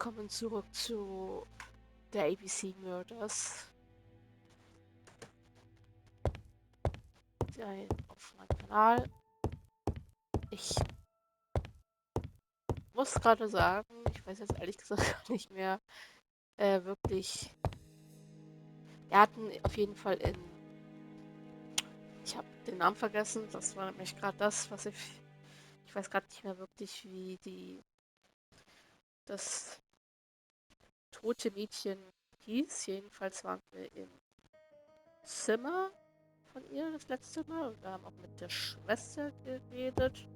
willkommen zurück zu der ABC Murders. Auf meinem Kanal. Ich muss gerade sagen, ich weiß jetzt ehrlich gesagt gar nicht mehr wirklich. Wir hatten auf jeden Fall ich habe den Namen vergessen, das war nämlich gerade das, was ich weiß gerade nicht mehr wirklich, wie das tote Mädchen hieß. Jedenfalls waren wir im Zimmer von ihr das letzte Mal und wir haben auch mit der Schwester geredet,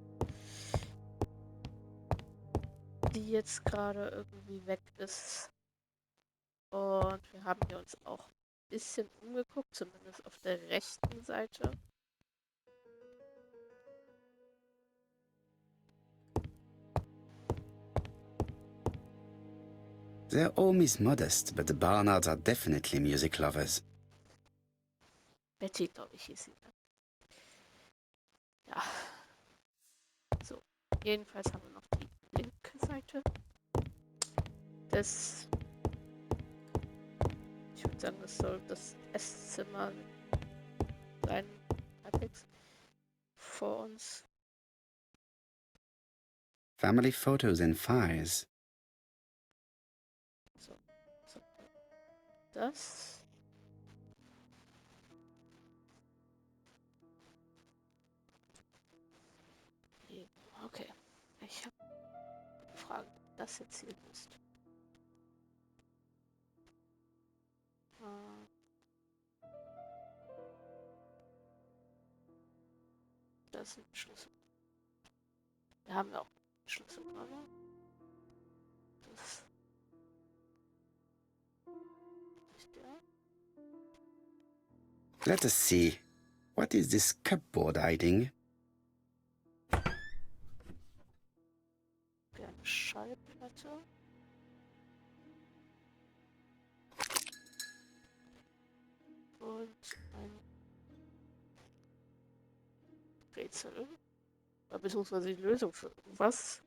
die jetzt gerade irgendwie weg ist. Und wir haben hier uns auch ein bisschen umgeguckt, zumindest auf der rechten Seite. Their home is modest, but the Barnards are definitely music lovers. Betty, glaube ich, hieß sie. Ja. So. Jedenfalls haben wir noch die linke Seite des. Ich würde sagen, das soll das Esszimmer sein. Halbwegs vor uns. Family photos and fires. So. Das. Okay. Ich habe eine Frage, ob das jetzt hier ist. Das ist ein Schlüssel. Wir haben ja auch einen Schlüssel, oder? Das ist der. Let us see. What is this cupboard hiding? Okay, eine Schallplatte. Und ein Rätsel. Beziehungsweise die Lösung für irgendwas.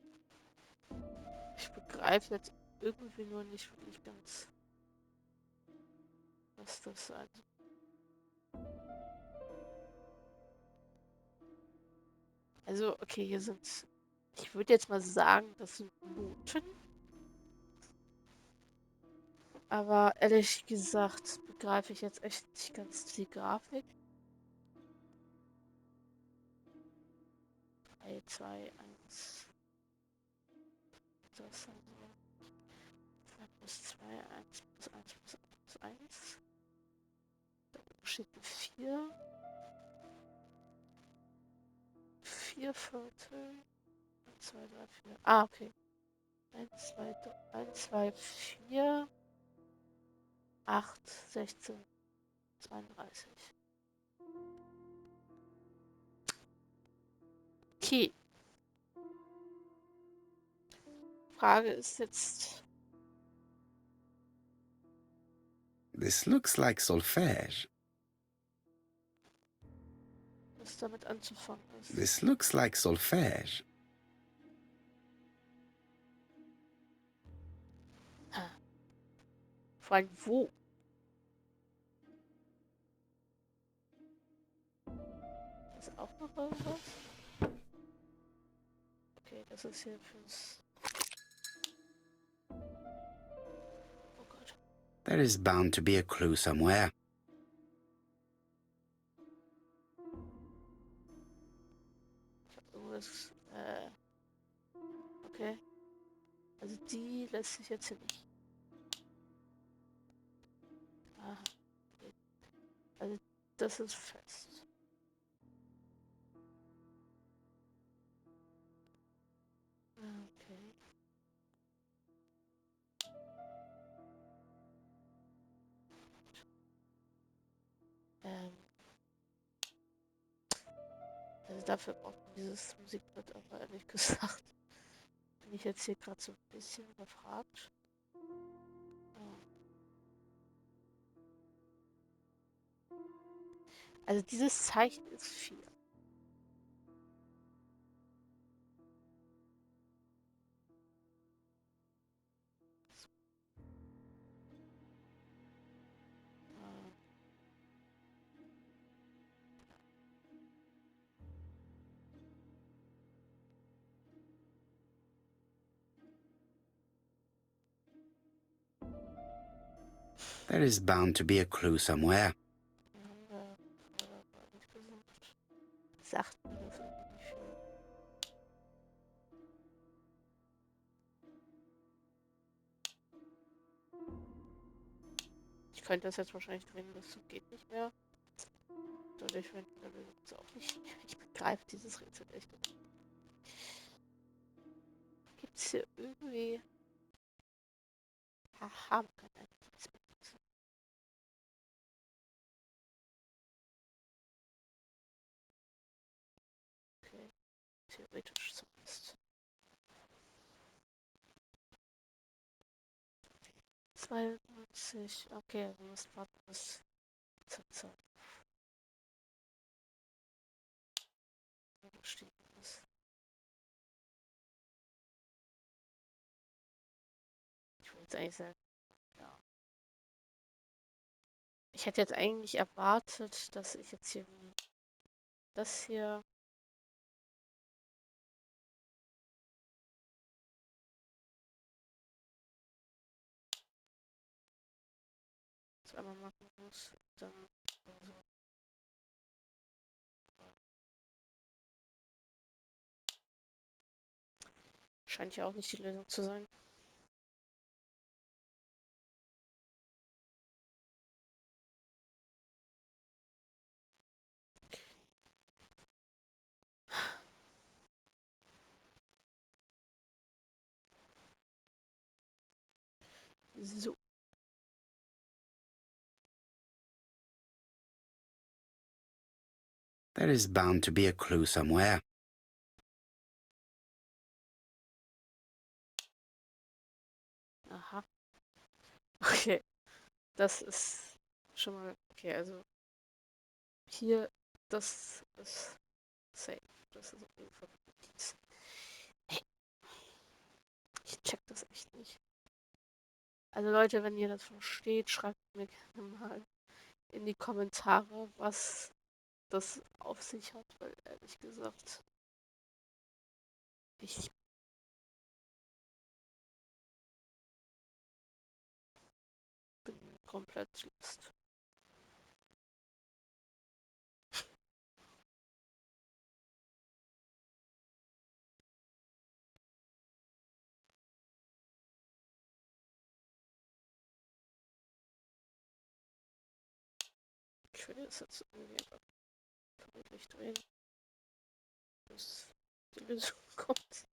Ich begreife jetzt irgendwie nur nicht wirklich ganz, was das sein soll. Also, okay, hier sind. Ich würde jetzt mal sagen, das sind Noten. Aber ehrlich gesagt begreife ich jetzt echt nicht ganz die Grafik. 3, 2, 1. Das dann so. 2 plus 2, 1 plus 1 plus 1 plus 1. Da steht eine 4. 4 Viertel. 1, 2, 3, 4. Ah, okay. 1, 2, 3, 1, 2, 4. 8, 16, 32. Okay. Frage ist jetzt. This looks like solfège. Was damit anzufangen ist. This looks like solfège. Vor allem wo? Ist auch noch irgendwas? Okay, das ist hier fürs. Oh Gott. There is bound to be a clue somewhere. Ich hab irgendwas. Okay. Also die lässt sich jetzt hier nicht. Aha. Okay. Also das ist fest. Okay. Also dafür braucht man dieses Musikblatt, aber ehrlich gesagt bin ich jetzt hier gerade so ein bisschen überfragt. Also dieses Zeichen ist 4. There is bound to be a clue somewhere. Haben wir nicht gesucht. Sagt mir das irgendwie viel. Ich könnte das jetzt wahrscheinlich drehen, das geht nicht mehr. Dadurch wird es auch nicht. Ich begreife dieses Rätsel echt nicht. Gibt es hier irgendwie. Aha, man kann einfach das benutzen. Okay, theoretisch zumindest. 92. Okay, wir müssen warten bis zur Zeit gestiegen ist. Ich würde jetzt eigentlich sagen, ja. Ich hätte jetzt eigentlich erwartet, dass ich jetzt hier wie das hier zweimal machen muss. Dann also, scheint ja auch nicht die Lösung zu sein. So, There is bound to be a clue somewhere. aha. Okay, das ist schon mal okay. Also hier, das ist safe. Das ist auf jeden Fall Notiz. Hey, ich check das echt nicht. Also Leute, wenn ihr das versteht, schreibt mir gerne mal in die Kommentare, was das auf sich hat, weil ehrlich gesagt, ich bin komplett lost. Ich will das jetzt irgendwie einfach vermutlich drehen, bis die Lösung kommt.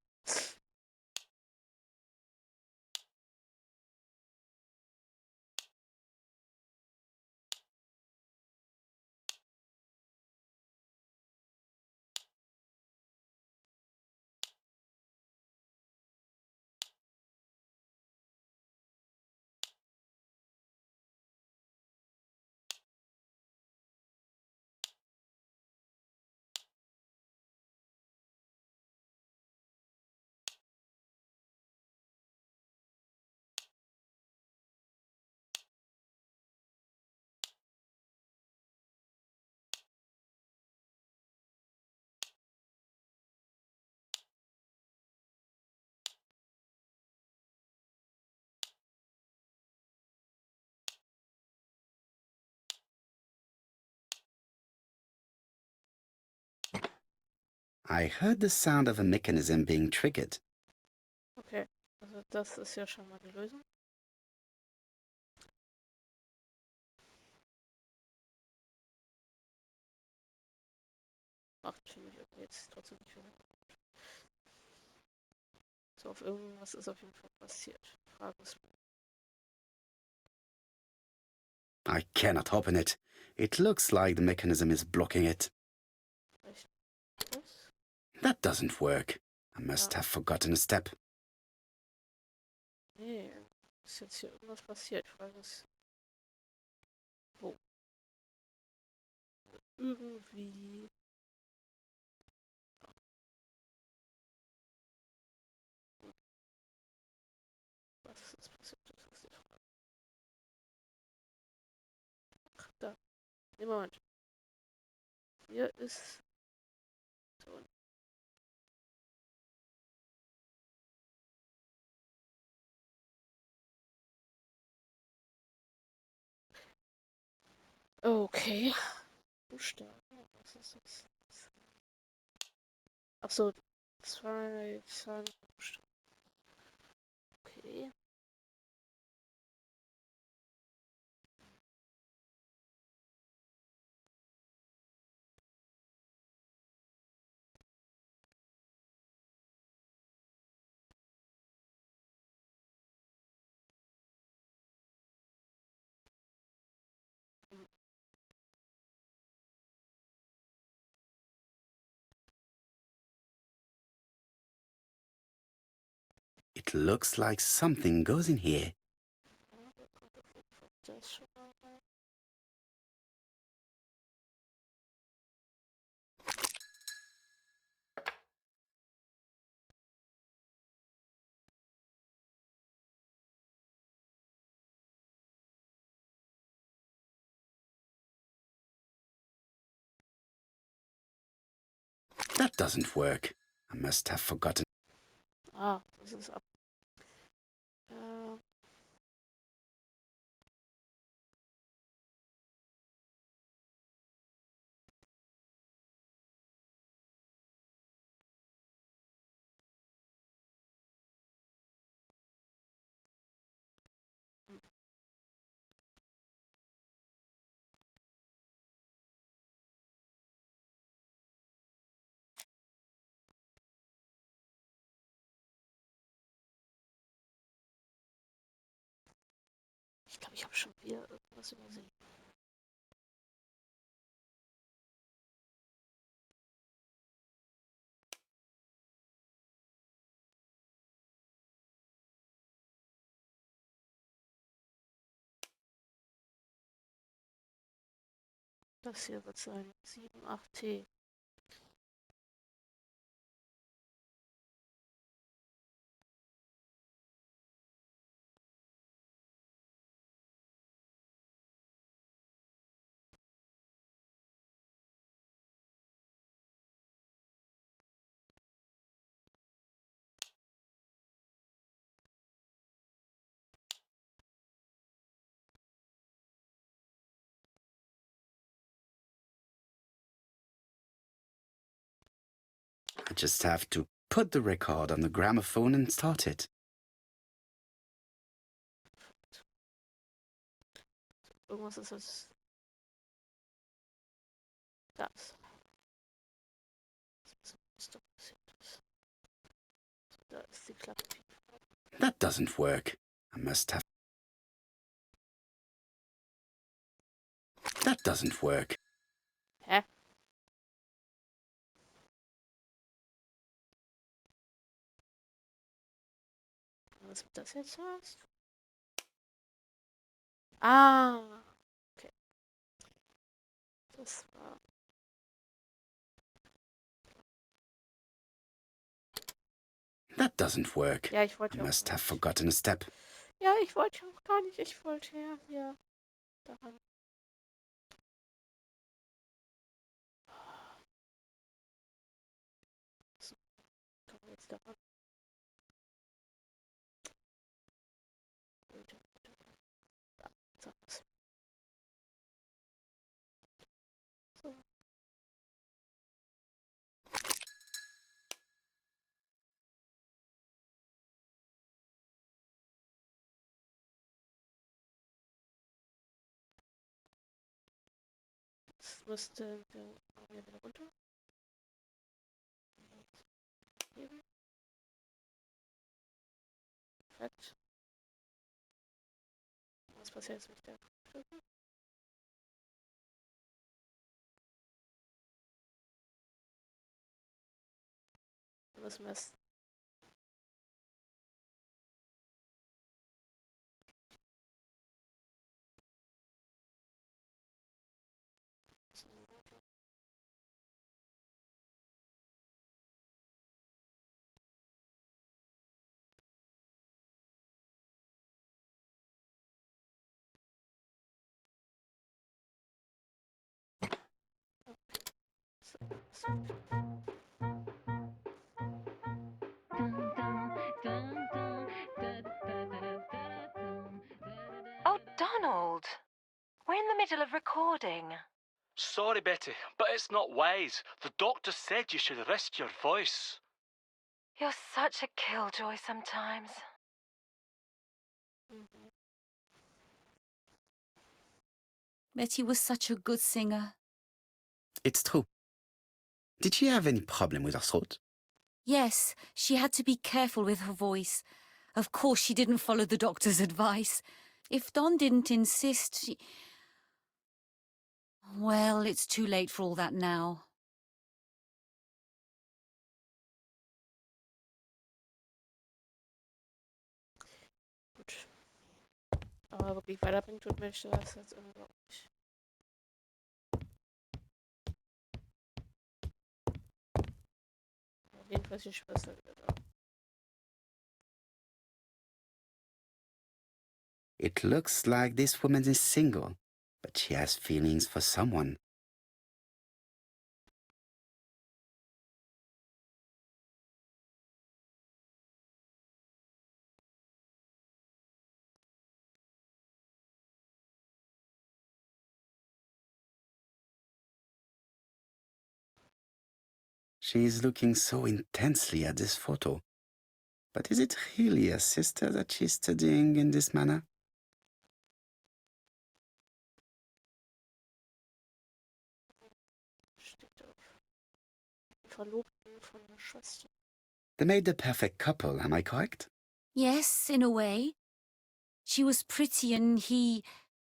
I heard the sound of a mechanism being triggered. Okay, also das ist ja schon mal die Lösung. Macht für mich irgendwie jetzt trotzdem nicht viel. So, auf irgendwas ist auf jeden Fall passiert. Frage ist, I cannot open it. It looks like the mechanism is blocking it. vielleicht das? That doesn't work. I must Ja. have forgotten a step. Nee, ist jetzt hier irgendwas passiert. Frage ist, wo? Irgendwie. Was ist passiert? Das ist die Frage. Ach, da. Nee, Moment. Hier ist. So, Okay. Buchstaben. Was ist das? Achso, zwei Buchstaben. Okay. It looks like something goes in here. Das schon mal. That doesn't work. I must have forgotten. Ah, das ist ab. Äh, ich glaube, ich habe schon wieder irgendwas übersehen. Das hier wird sein 78T. I just have to put the record on the gramophone and start it. Irgendwas ist es. Das. Das ist doch passiert. Da ist die Klappe. That doesn't work. I must have. That doesn't work. Hä? Was das jetzt heißt? Ah, okay. Das war. That doesn't work. Ja, ich I wollte auch must have nicht. forgotten a step. Ja, ich wollte auch gar nicht. Ich wollte ja hier daran. So, kommen wir jetzt daran. Da, sag es. So. Jetzt müsste wir wieder runter. Heben. Fett. Was passiert jetzt mit der Stücke? Dann müssen wir es. Oh, Donald! We're in the middle of recording. Sorry, Betty, but it's not wise. The doctor said you should rest your voice. You're such a killjoy sometimes. Betty was such a good singer. It's true. Did she have any problem with her throat? Yes, she had to be careful with her voice. Of course, she didn't follow the doctor's advice. If Don didn't insist, she... Well, it's too late for all that now. Gut. Aber wirklich weiterbringen tut mich das jetzt unglaublich. Auf jeden Fall ist die Schwester wieder da. It looks like this woman is single, but she has feelings for someone. She is looking so intensely at this photo. But is it really a sister that she's studying in this manner? Steht auf. Verlobten von der Schwester. They made the perfect couple, am I correct? Yes, in a way. She was pretty and he...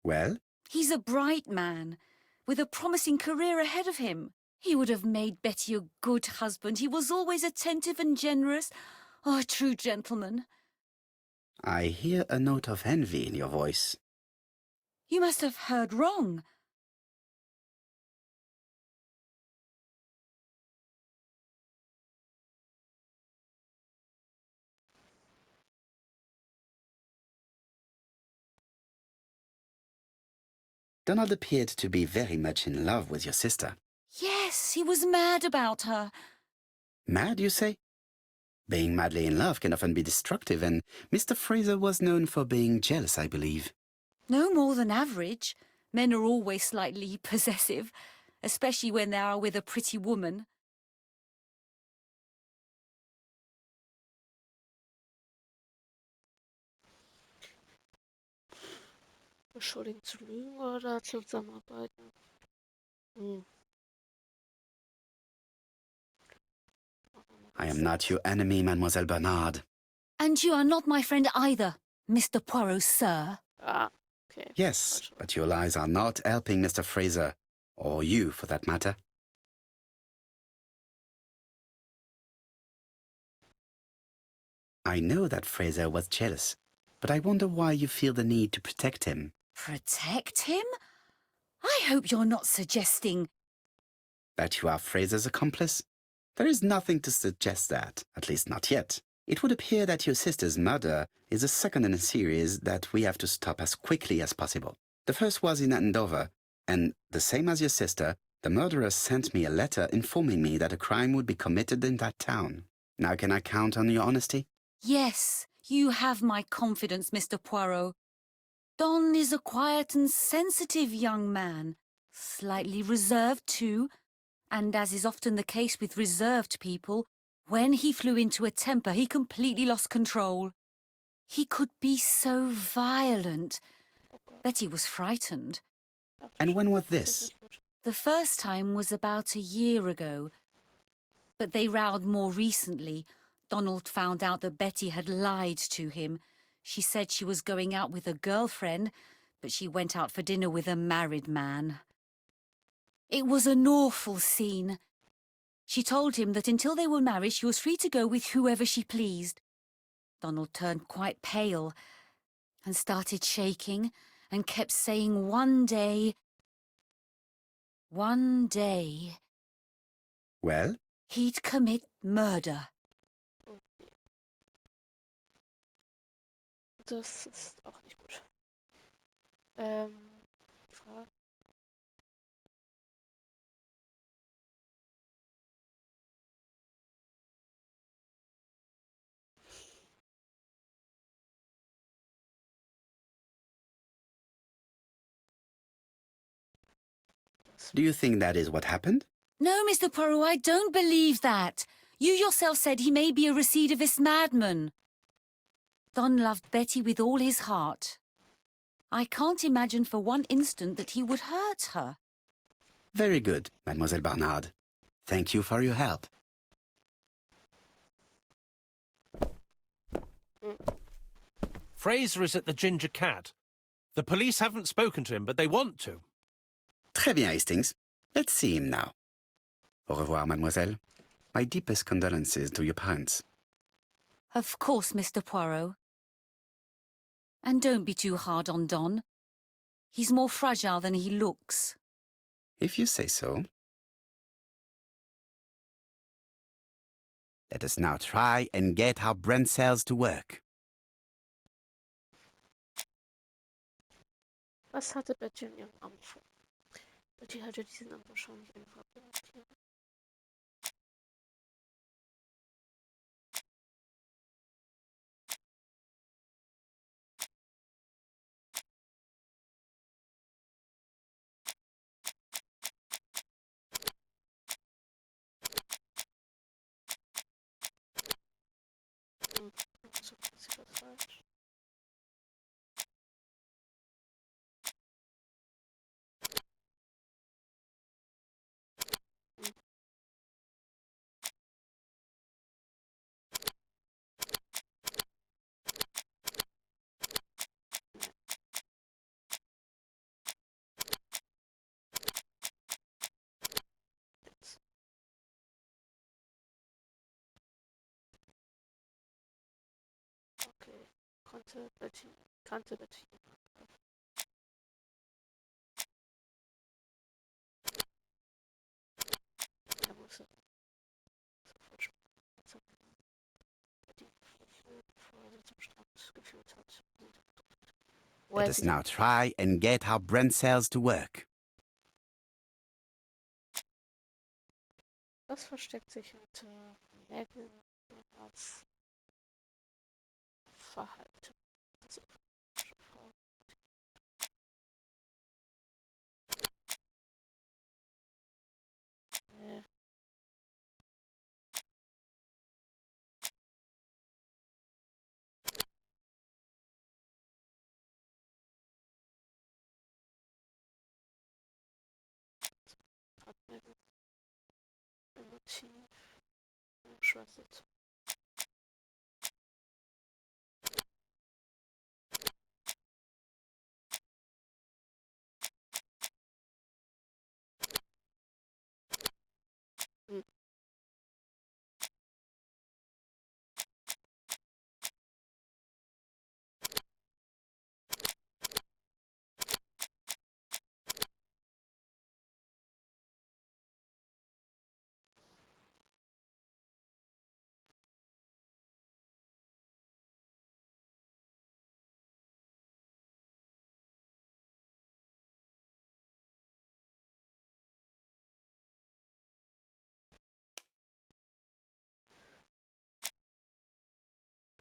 Well? He's a bright man, with a promising career ahead of him. He would have made Betty a good husband. He was always attentive and generous. Oh, a true gentleman. I hear a note of envy in your voice. You must have heard wrong. Donald appeared to be very much in love with your sister. Yes, he was mad about her. Mad, you say? Being madly in love can often be destructive, and Mr. Fraser was known for being jealous, I believe. No more than average. Men are always slightly possessive, especially when they are with a pretty woman. Beschuldigen zu lügen oder zusammenarbeiten? I am not your enemy, Mademoiselle Bernard. And you are not my friend either, Mr. Poirot, sir. Ah, okay. Yes, but your lies are not helping Mr. Fraser, or you for that matter. I know that Fraser was jealous, but I wonder why you feel the need to protect him. Protect him? I hope you're not suggesting... That you are Fraser's accomplice? There is nothing to suggest that, at least not yet. It would appear that your sister's murder is the second in a series that we have to stop as quickly as possible. The first was in Andover, and the same as your sister, the murderer sent me a letter informing me that a crime would be committed in that town. Now can I count on your honesty? Yes, you have my confidence, Mr. Poirot. Don is a quiet and sensitive young man, slightly reserved too, and as is often the case with reserved people, when he flew into a temper, he completely lost control. He could be so violent. Betty was frightened. And when was this? The first time was about a year ago. But they rowed more recently. Donald found out that Betty had lied to him. She said she was going out with a girlfriend, but she went out for dinner with a married man. It was an awful scene. She told him that until they were married, she was free to go with whoever she pleased. Donald turned quite pale and started shaking and kept saying one day... Well? He'd commit murder. Das ist auch nicht gut. Frage. Do you think that is what happened? No, Mr. Poirot, I don't believe that. You yourself said he may be a recidivist madman. Don loved Betty with all his heart. I can't imagine for one instant that he would hurt her. Very good, Mademoiselle Barnard. Thank you for your help. Fraser is at the Ginger Cat. The police haven't spoken to him, but they want to. Très bien, Hastings. Let's see him now. Au revoir, mademoiselle. My deepest condolences to your parents. Of course, Mr. Poirot. And don't be too hard on Don. He's more fragile than he looks. If you say so. Let us now try and get our brain cells to work. Was hatte Betty in ihrem Amt vor? Betty hatte diesen Amt wahrscheinlich einfach abgelehnt. So ist das falsch. Jetzt. Okay, kannte Betty. Er wusste sofort Betty, bevor er sie zum Strand geführt hat. Wo Let er us sie now try and get our brain cells to work. Was versteckt sich hinter Nägeln als Verhalten? Also, nee. Hat mir ein Motiv, eine Schwester.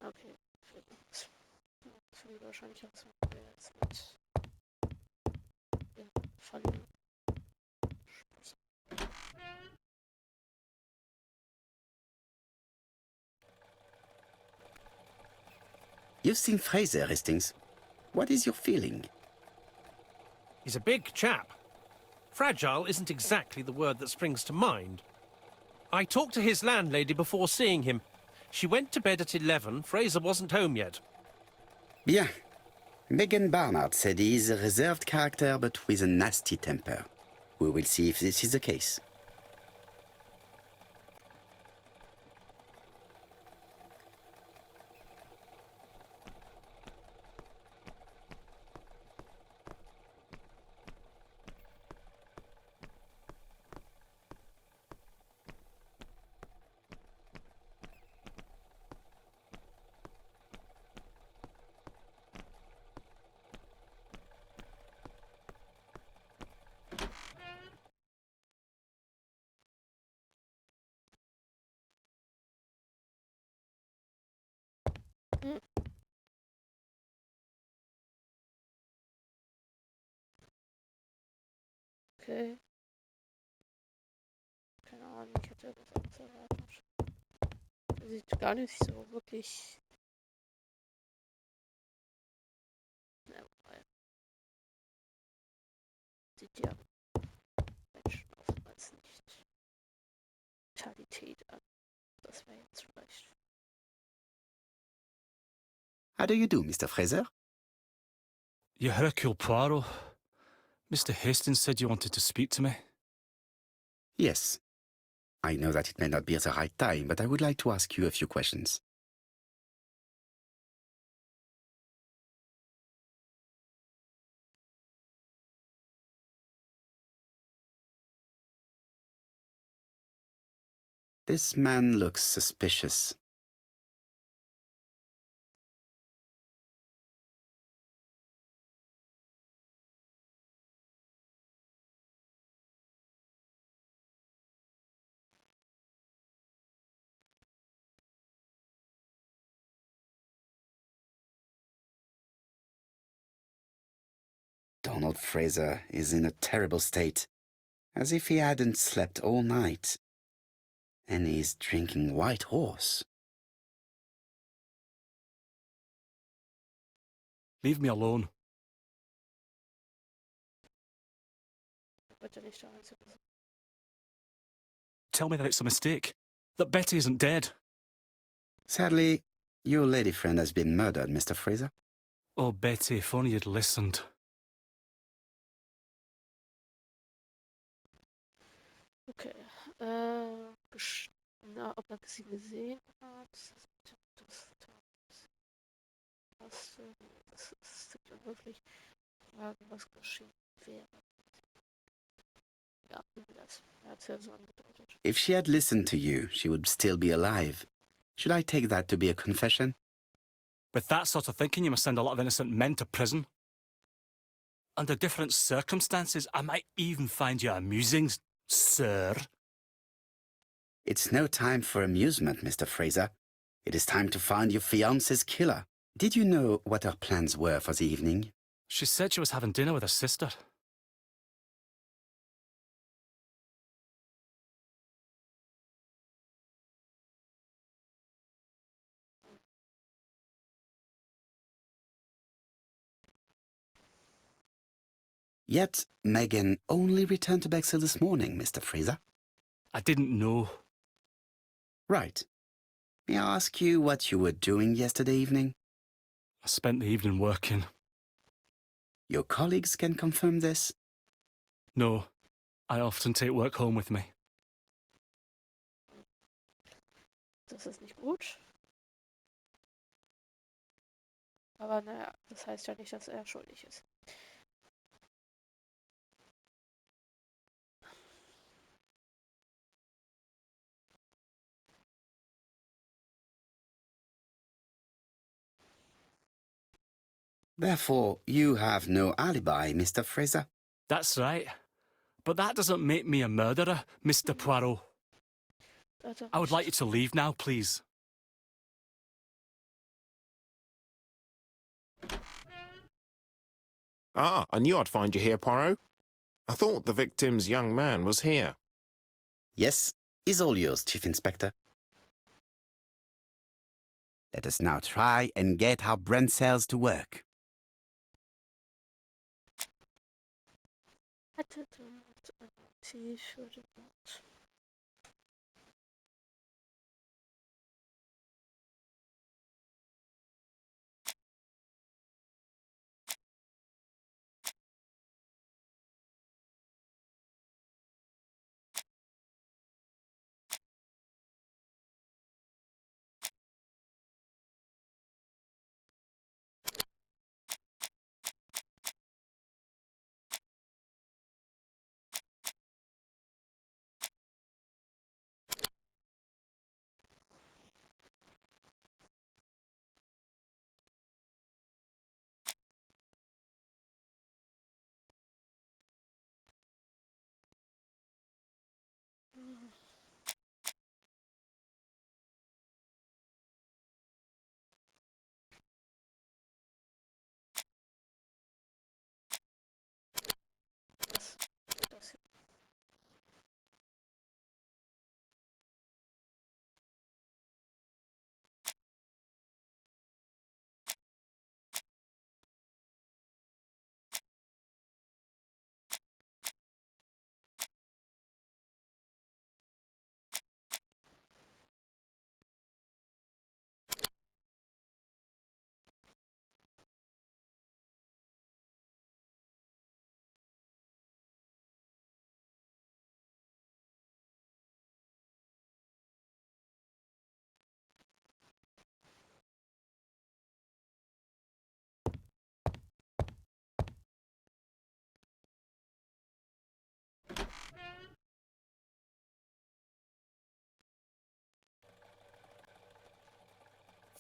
Okay, viel wahrscheinlich als wir jetzt mit verlieren. You've seen Fraser, Hastings. What is your feeling? He's a big chap. Fragile isn't exactly the word that springs to mind. I talked to his landlady before seeing him. She went to bed at 11. Fraser wasn't home yet. Bien. Megan Barnard said he is a reserved character but with a nasty temper. We will see if this is the case. Okay. Ahnung, ich hätte das anders erwartet. Sieht gar nicht so wirklich. Ne, wobei. Sieht ja Menschen oftmals nicht Totalität an. Das wäre jetzt vielleicht. How do you do, Mr. Fraser? You Hercule Poirot. Mr. Hastings said you wanted to speak to me. Yes. I know that it may not be the right time, but I would like to ask you a few questions. This man looks suspicious. Donald Fraser is in a terrible state, as if he hadn't slept all night. And he's drinking white horse. Leave me alone. Bitte nicht der Einzige. Tell me that it's a mistake. That Betty isn't dead. Sadly, your lady friend has been murdered, Mr. Fraser. Oh, Betty, if only you'd listened. Okay. Na, ob er sie gesehen hat. Das sind ja wirklich Fragen, was geschehen wäre. Ja, das hat es ja so angedeutet. If she had listened to you, she would still be alive. Should I take that to be a confession? With that sort of thinking, you must send a lot of innocent men to prison. Under different circumstances, I might even find you amusing, sir. It's no time for amusement, Mr. Fraser. It is time to find your fiance's killer. Did you know what her plans were for the evening? She said she was having dinner with her sister. Yet Megan only returned to Bexhill this morning, Mr. Fraser. I didn't know. Right. May I ask you what you were doing yesterday evening? I spent the evening working. Your colleagues can confirm this? No, I often take work home with me. Das ist nicht gut. Aber naja, das heißt ja nicht, dass er schuldig ist. Therefore, you have no alibi, Mr. Fraser? That's right. But that doesn't make me a murderer, Mr. Poirot. I would like you to leave now, please. Ah, I knew I'd find you here, Poirot. I thought the victim's young man was here. Yes, is all yours, Chief Inspector. Let us now try and get our brain cells to work. Hatte dort ein T-Shirt.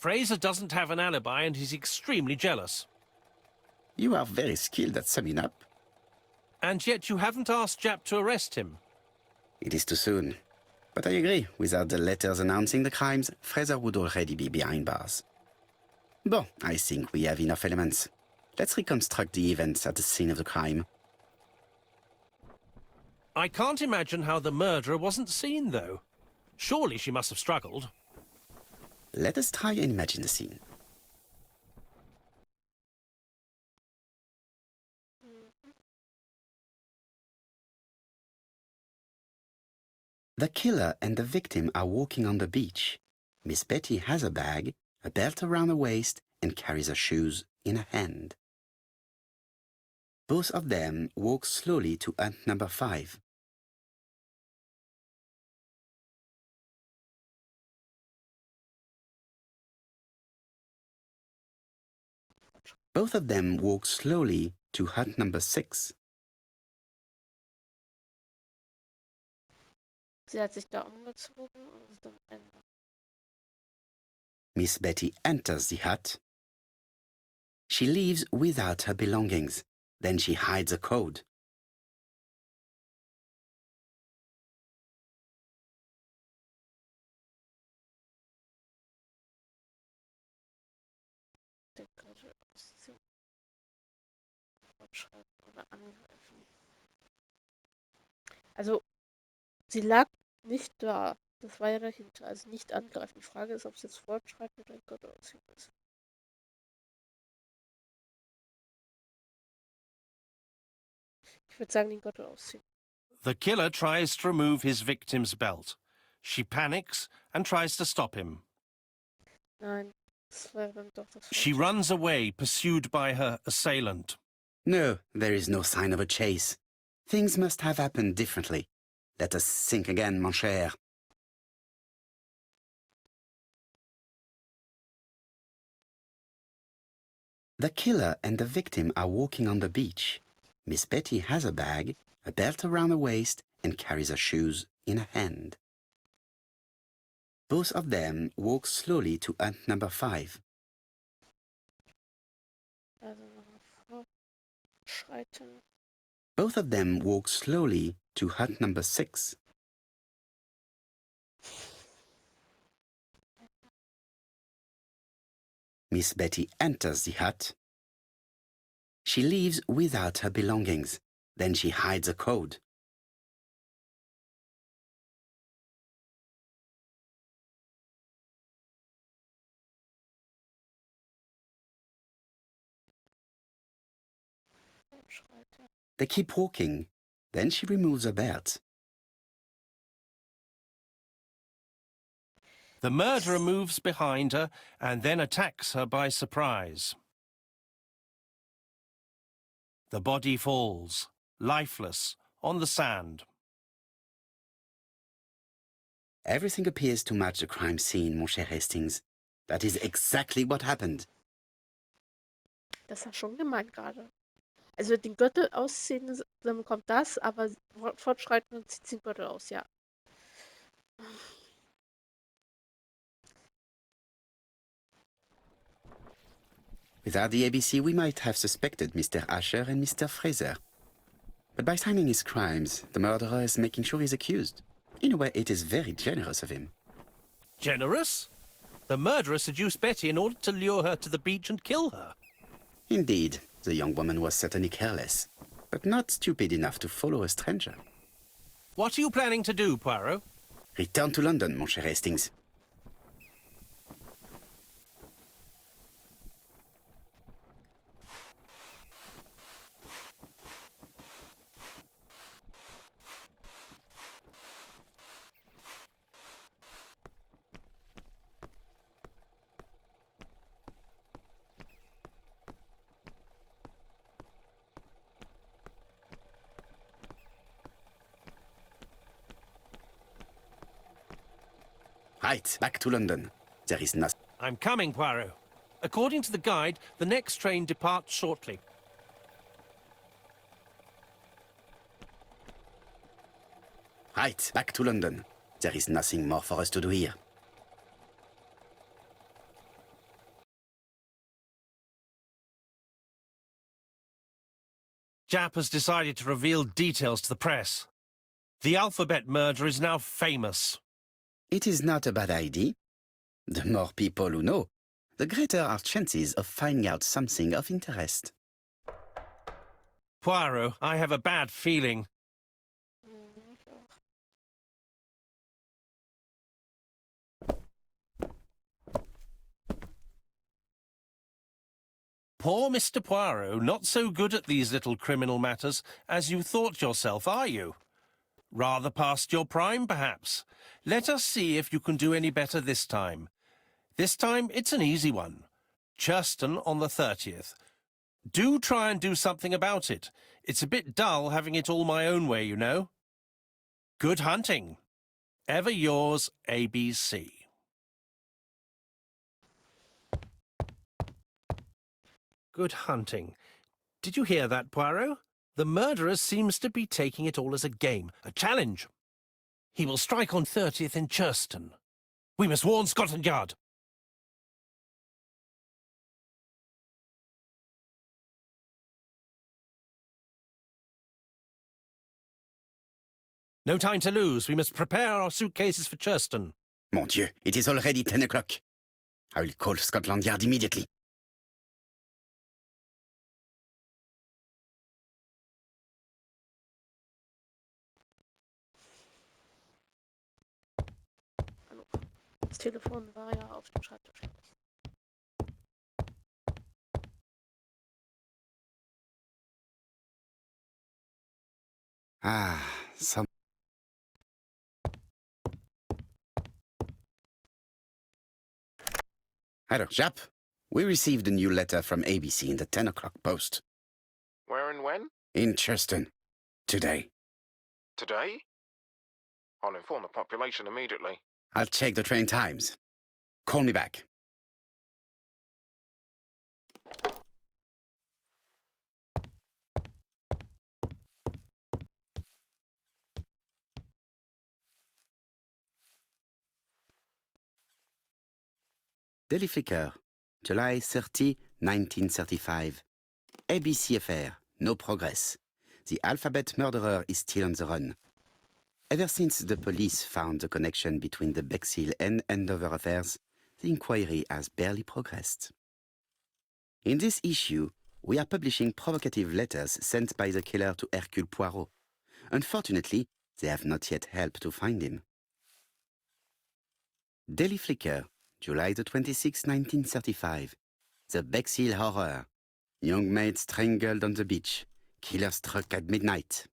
Fraser doesn't have an alibi and he's extremely jealous. You are very skilled at summing up. And yet you haven't asked Japp to arrest him. It is too soon. But I agree, without the letters announcing the crimes, Fraser would already be behind bars. Bon, I think we have enough elements. Let's reconstruct the events at the scene of the crime. I can't imagine how the murderer wasn't seen, though. Surely she must have struggled. Let us try and imagine the scene. The killer and the victim are walking on the beach. Miss Betty has a bag, a belt around her waist, and carries her shoes in her hand. Both of them walk slowly to hut number 5. Both of them walk slowly to hut number 6. Sie hat sich da umgezogen und ist am Ende. Miss Betty enters the hut. She leaves without her belongings. Then she hides a code. Den Gürtel ausziehen. Fortschreiten oder angreifen. Also, sie lag nicht da. Das war ja dahinter. Also nicht angreifen. Die Frage ist, ob es jetzt fortschreiten oder den Gürtel ausziehen ist. Ich würde sagen, den Gürtel ausziehen. The killer tries to remove his victim's belt. She panics and tries to stop him. Nein, das wäre dann doch das She Falsche. runs away, pursued by her assailant. No, there is no sign of a chase. Things must have happened differently. Let us think again, mon cher. The killer and the victim are walking on the beach. Miss Betty has a bag, a belt around her waist, and carries her shoes in her hand. Both of them walk slowly to hut number 5. Also nochmal fortschreiten. Both of them walk slowly to hut number 6. Miss Betty enters the hut. She leaves without her belongings. Then she hides a code. Fortschreiten. They keep walking. Then she removes her belt. The murderer moves behind her and then attacks her by surprise. The body falls, lifeless, on the sand. Everything appears to match the crime scene, mon cher Hastings. That is exactly what happened. Das ist ja schon gemeint gerade. Also den Gürtel ausziehen, dann kommt das, aber fortschreiten und zieht den Gürtel aus, ja. Without the ABC, we might have suspected Mr. Asher and Mr. Fraser. But by timing his crimes, the murderer is making sure he's accused. In a way, it is very generous of him. Generous? The murderer seduced Betty in order to lure her to the beach and kill her. Indeed, the young woman was certainly careless, but not stupid enough to follow a stranger. What are you planning to do, Poirot? Return to London, mon cher Hastings. Right, back to London. There is nothing. I'm coming, Poirot. According to the guide, the next train departs shortly. Right, back to London. There is nothing more for us to do here. Jap has decided to reveal details to the press. The alphabet murder is now famous. It is not a bad idea. The more people who know, the greater our chances of finding out something of interest. Poirot, I have a bad feeling. Poor Mr. Poirot, not so good at these little criminal matters as you thought yourself, are you? Rather past your prime, perhaps. Let us see if you can do any better this time. This time, it's an easy one. Churston on the 30th. Do try and do something about it. It's a bit dull having it all my own way, you know. Good hunting. Ever yours, ABC. Good hunting. Did you hear that, Poirot? The murderer seems to be taking it all as a game, a challenge. He will strike on 30th in Churston. We must warn Scotland Yard. No time to lose. We must prepare our suitcases for Churston. Mon Dieu, it is already 10 o'clock. I will call Scotland Yard immediately. Hallo. Das Telefon war ja auf dem Schreibtisch. Ah, some... Hello, Jap. We received a new letter from ABC in the 10 o'clock post. Where and when? In Churston. Today. Today? I'll inform the population immediately. I'll check the train times. Call me back. Daily Flicker, July 30, 1935. ABC affair, no progress. The alphabet murderer is still on the run. Ever since the police found the connection between the Bexhill and Andover affairs, the inquiry has barely progressed. In this issue, we are publishing provocative letters sent by the killer to Hercule Poirot. Unfortunately, they have not yet helped to find him. Daily Flicker, July the 26th, 1935. The Bexhill Horror. Young maid strangled on the beach. Killer struck at midnight.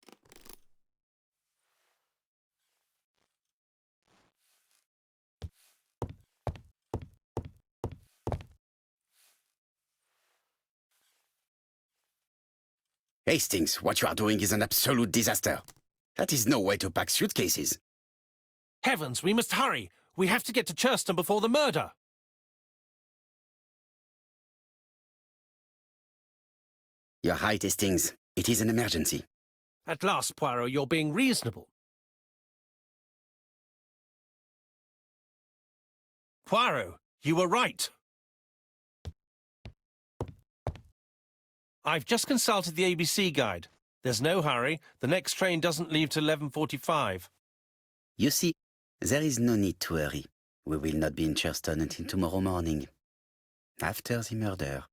Hastings, what you are doing is an absolute disaster. That is no way to pack suitcases. Heavens, we must hurry. We have to get to Churston before the murder. You're right, Hastings. It is an emergency. At last, Poirot, you're being reasonable. Poirot, you were right. I've just consulted the ABC guide. There's no hurry. The next train doesn't leave till 11:45. You see, there is no need to hurry. We will not be in Churston until tomorrow morning. After the murder.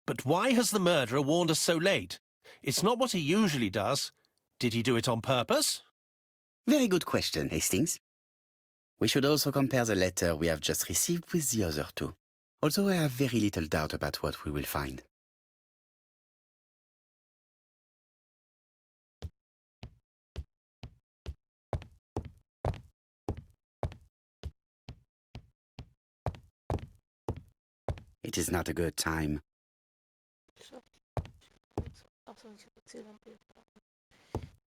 But why has the murderer warned us so late? It's not what he usually does. Did he do it on purpose? Very good question, Hastings. We should also compare the letter we have just received with the other two, although I have very little doubt about what we will find. It is not a good time. Achso, ich habe erzählt, am Bild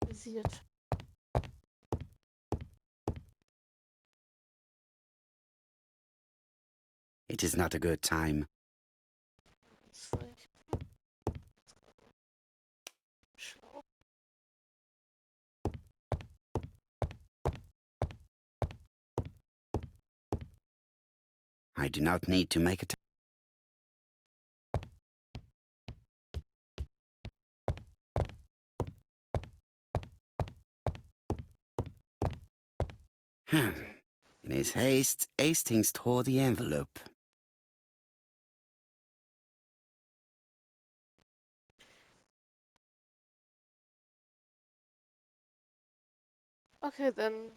visiert. It is not a good time. Schlau. I do not need to make a In his haste, Hastings tore the envelope. Okay, dann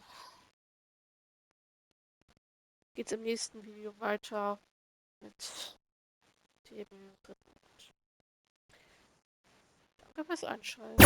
geht's im nächsten Video weiter mit dem dritten. Danke fürs Einschalten.